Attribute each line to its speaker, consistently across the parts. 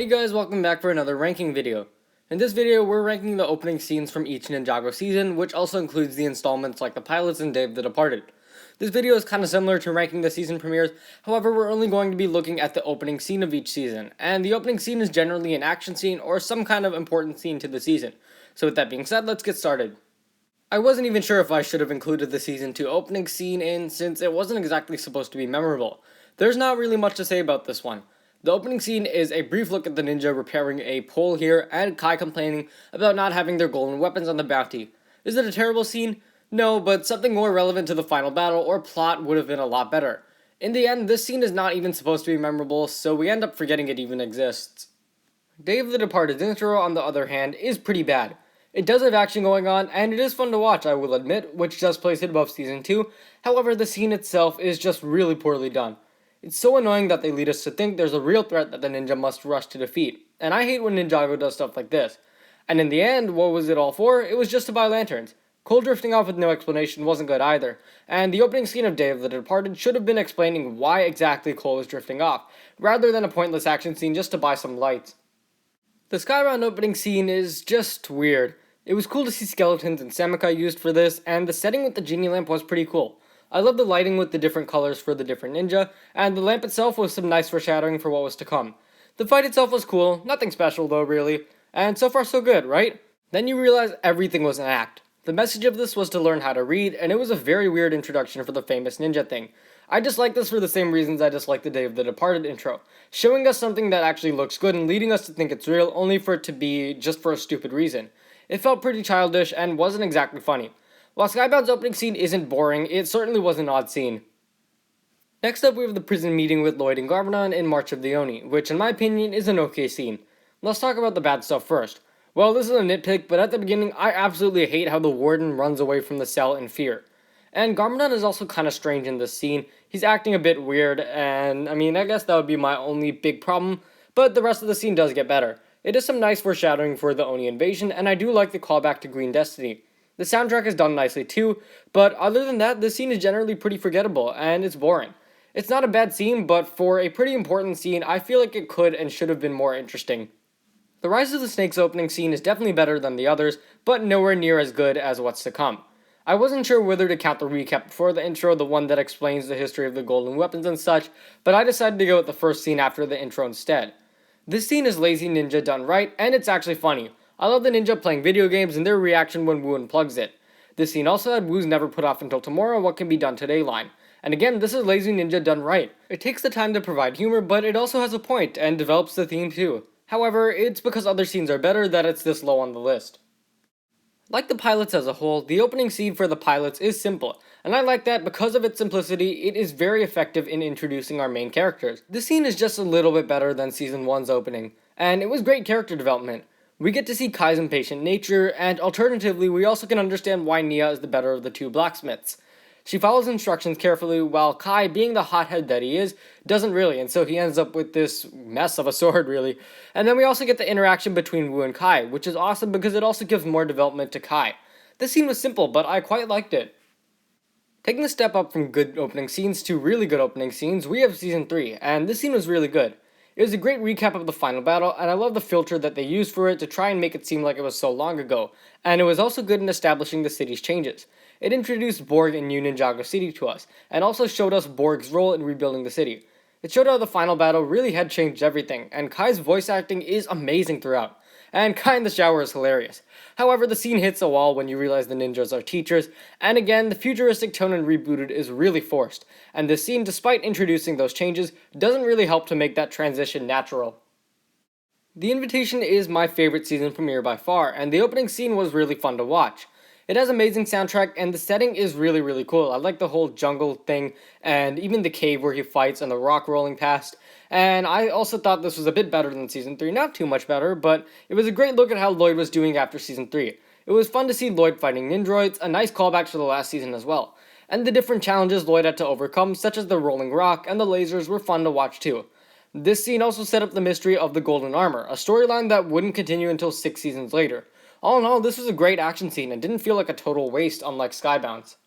Speaker 1: guys, welcome back for another ranking video. In this video, we're ranking the opening scenes from each Ninjago season, which also includes the installments like the pilots and Dave the Departed. This video is kind of similar to ranking the season premieres, however we're only going to be looking at the opening scene of each season, and the opening scene is generally an action scene or some kind of important scene to the season. So with that being said, let's get started. I wasn't even sure if I should have included the season 2 opening scene in, since it wasn't exactly supposed to be memorable. There's not really much to say about this one. The opening scene is a brief look at the ninja repairing a pole here, and Kai complaining about not having their golden weapons on the bounty. Is it a terrible scene? No, but something more relevant to the final battle or plot would have been a lot better. In the end, this scene is not even supposed to be memorable, so we end up forgetting it even exists. Dave the Departed's intro, on the other hand, is pretty bad. It does have action going on, and it is fun to watch, I will admit, which does place it above Season 2, however the scene itself is just really poorly done. It's so annoying that they lead us to think there's a real threat that the ninja must rush to defeat, and I hate when Ninjago does stuff like this. And in the end, what was it all for? It was just to buy lanterns. Cole drifting off with no explanation wasn't good either, and the opening scene of Dave the Departed should have been explaining why exactly Cole is drifting off, rather than a pointless action scene just to buy some lights. The Skybound opening scene is just weird. It was cool to see skeletons and Samukai used for this, and the setting with the genie lamp was pretty cool. I love the lighting with the different colors for the different ninja, and the lamp itself was some nice foreshadowing for what was to come. The fight itself was cool, nothing special though really, and so far so good, right? Then you realize everything was an act. The message of this was to learn how to read, and it was a very weird introduction for the famous ninja thing. I dislike this for the same reasons I dislike the Dave the Departed intro, showing us something that actually looks good and leading us to think it's real only for it to be just for a stupid reason. It felt pretty childish and wasn't exactly funny. While Skybound's opening scene isn't boring, it certainly was an odd scene. Next up we have the prison meeting with Lloyd and Garmadon in March of the Oni, which in my opinion is an okay scene. Let's talk about the bad stuff first. Well, this is a nitpick, but at the beginning I absolutely hate how the warden runs away from the cell in fear. And Garmadon is also kind of strange in this scene. He's acting a bit weird, and I guess that would be my only big problem, but the rest of the scene does get better. It is some nice foreshadowing for the Oni invasion, and I do like the callback to Green Destiny. The soundtrack is done nicely too, but other than that, the scene is generally pretty forgettable, and it's boring. It's not a bad scene, but for a pretty important scene, I feel like it could and should have been more interesting. The Rise of the Snakes opening scene is definitely better than the others, but nowhere near as good as what's to come. I wasn't sure whether to count the recap before the intro, the one that explains the history of the golden weapons and such, but I decided to go with the first scene after the intro instead. This scene is lazy ninja done right, and it's actually funny. I love the ninja playing video games and their reaction when Wu unplugs it. This scene also had Wu's never put off until tomorrow what can be done today line. And again, this is lazy ninja done right. It takes the time to provide humor, but it also has a point and develops the theme too. However, it's because other scenes are better that it's this low on the list. Like the pilots as a whole, the opening scene for the pilots is simple, and I like that because of its simplicity, it is very effective in introducing our main characters. This scene is just a little bit better than Season 1's opening, and it was great character development. We get to see Kai's impatient nature, and alternatively, we also can understand why Nia is the better of the two blacksmiths. She follows instructions carefully, while Kai, being the hothead that he is, doesn't really, and so he ends up with this mess of a sword, really. And then we also get the interaction between Wu and Kai, which is awesome because it also gives more development to Kai. This scene was simple, but I quite liked it. Taking a step up from good opening scenes to really good opening scenes, we have Season 3, and this scene was really good. It was a great recap of the final battle, and I love the filter that they used for it to try and make it seem like it was so long ago, and it was also good in establishing the city's changes. It introduced Borg and New Ninjago City to us, and also showed us Borg's role in rebuilding the city. It showed how the final battle really had changed everything, and Kai's voice acting is amazing throughout. And Kai in the shower is hilarious. However, the scene hits a wall when you realize the ninjas are teachers, and again, the futuristic tone in Rebooted is really forced, and this scene, despite introducing those changes, doesn't really help to make that transition natural. The Invitation is my favorite season premiere by far, and the opening scene was really fun to watch. It has amazing soundtrack, and the setting is really cool. I like the whole jungle thing, and even the cave where he fights and the rock rolling past. And I also thought this was a bit better than Season 3, not too much better, but it was a great look at how Lloyd was doing after Season 3. It was fun to see Lloyd fighting Nindroids, a nice callback to the last season as well. And the different challenges Lloyd had to overcome, such as the rolling rock and the lasers, were fun to watch too. This scene also set up the mystery of the golden armor, a storyline that wouldn't continue until 6 seasons later. All in all, this was a great action scene and didn't feel like a total waste unlike Skybound's.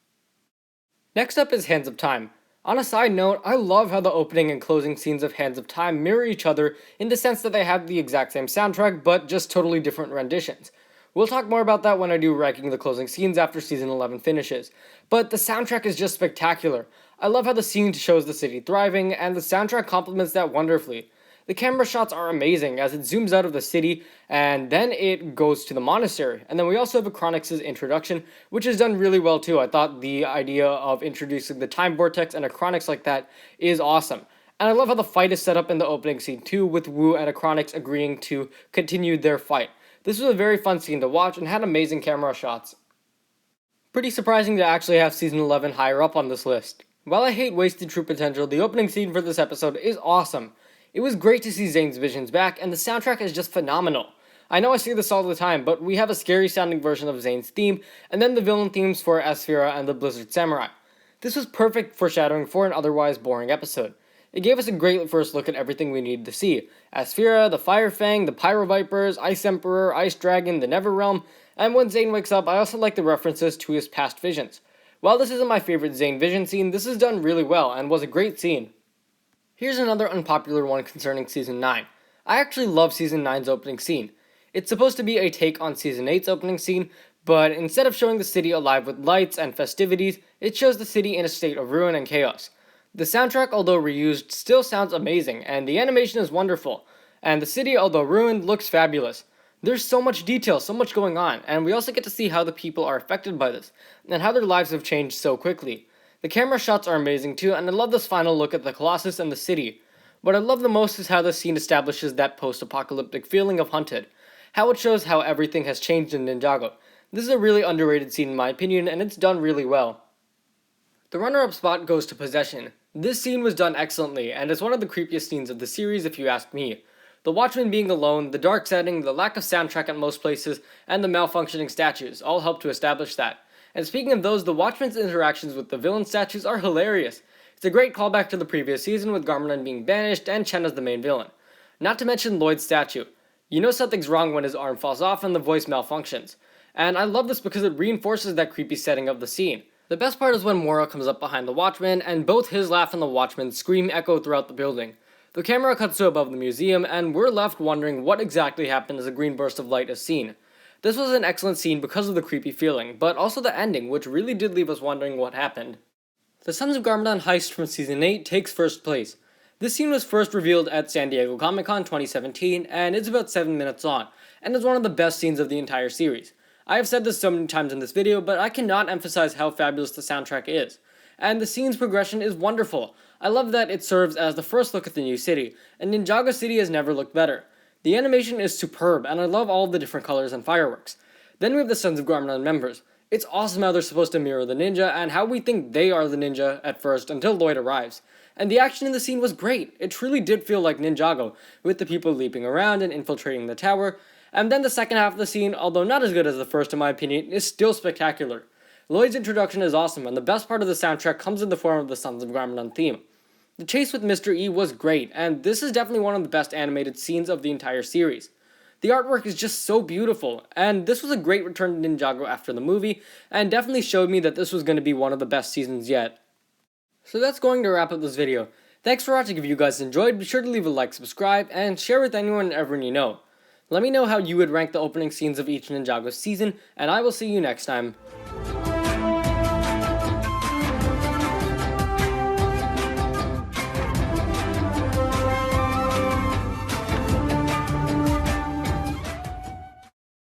Speaker 1: Next up is Hands of Time. On a side note, I love how the opening and closing scenes of Hands of Time mirror each other in the sense that they have the exact same soundtrack, but just totally different renditions. We'll talk more about that when I do ranking the closing scenes after season 11 finishes. But the soundtrack is just spectacular. I love how the scene shows the city thriving, and the soundtrack complements that wonderfully. The camera shots are amazing as it zooms out of the city and then it goes to the monastery. And then we also have Achronix's introduction, which is done really well too. I thought the idea of introducing the time vortex and Achronix like that is awesome. And I love how the fight is set up in the opening scene too, with Wu and Achronix agreeing to continue their fight. This was a very fun scene to watch and had amazing camera shots. Pretty surprising to actually have season 11 higher up on this list. While I hate wasted true potential, the opening scene for this episode is awesome. It was great to see Zane's visions back, and the soundtrack is just phenomenal. I know I say this all the time, but we have a scary sounding version of Zane's theme, and then the villain themes for Asphira and the Blizzard Samurai. This was perfect foreshadowing for an otherwise boring episode. It gave us a great first look at everything we needed to see. Asphira, the Fire Fang, the Pyro Vipers, Ice Emperor, Ice Dragon, the Never Realm, and when Zane wakes up, I also like the references to his past visions. While this isn't my favorite Zane vision scene, this is done really well, and was a great scene. Here's another unpopular one concerning Season 9. I actually love Season 9's opening scene. It's supposed to be a take on Season 8's opening scene, but instead of showing the city alive with lights and festivities, it shows the city in a state of ruin and chaos. The soundtrack, although reused, still sounds amazing, and the animation is wonderful, and the city, although ruined, looks fabulous. There's so much detail, so much going on, and we also get to see how the people are affected by this, and how their lives have changed so quickly. The camera shots are amazing too, and I love this final look at the Colossus and the city. What I love the most is how the scene establishes that post-apocalyptic feeling of Hunted, how it shows how everything has changed in Ninjago. This is a really underrated scene in my opinion, and it's done really well. The runner-up spot goes to Possession. This scene was done excellently, and it's one of the creepiest scenes of the series if you ask me. The Watchmen being alone, the dark setting, the lack of soundtrack at most places, and the malfunctioning statues all help to establish that. And speaking of those, the Watchmen's interactions with the villain statues are hilarious. It's a great callback to the previous season with Garmadon being banished and Chen as the main villain. Not to mention Lloyd's statue. You know something's wrong when his arm falls off and the voice malfunctions. And I love this because it reinforces that creepy setting of the scene. The best part is when Mora comes up behind the Watchman and both his laugh and the Watchman's scream echo throughout the building. The camera cuts to above the museum and we're left wondering what exactly happened as a green burst of light is seen. This was an excellent scene because of the creepy feeling, but also the ending, which really did leave us wondering what happened. The Sons of Garmadon heist from Season 8 takes first place. This scene was first revealed at San Diego Comic-Con 2017, and it's about 7 minutes long, and is one of the best scenes of the entire series. I have said this so many times in this video, but I cannot emphasize how fabulous the soundtrack is. And the scene's progression is wonderful. I love that it serves as the first look at the new city, and Ninjago City has never looked better. The animation is superb, and I love all the different colors and fireworks. Then we have the Sons of Garmadon members. It's awesome how they're supposed to mirror the ninja, and how we think they are the ninja at first until Lloyd arrives. And the action in the scene was great. It truly did feel like Ninjago, with the people leaping around and infiltrating the tower. And then the second half of the scene, although not as good as the first in my opinion, is still spectacular. Lloyd's introduction is awesome, and the best part of the soundtrack comes in the form of the Sons of Garmadon theme. The chase with Mr. E was great, and this is definitely one of the best animated scenes of the entire series. The artwork is just so beautiful, and this was a great return to Ninjago after the movie, and definitely showed me that this was going to be one of the best seasons yet. So that's going to wrap up this video. Thanks for watching. If you guys enjoyed, be sure to leave a like, subscribe, and share with anyone and everyone you know. Let me know how you would rank the opening scenes of each Ninjago season, and I will see you next time.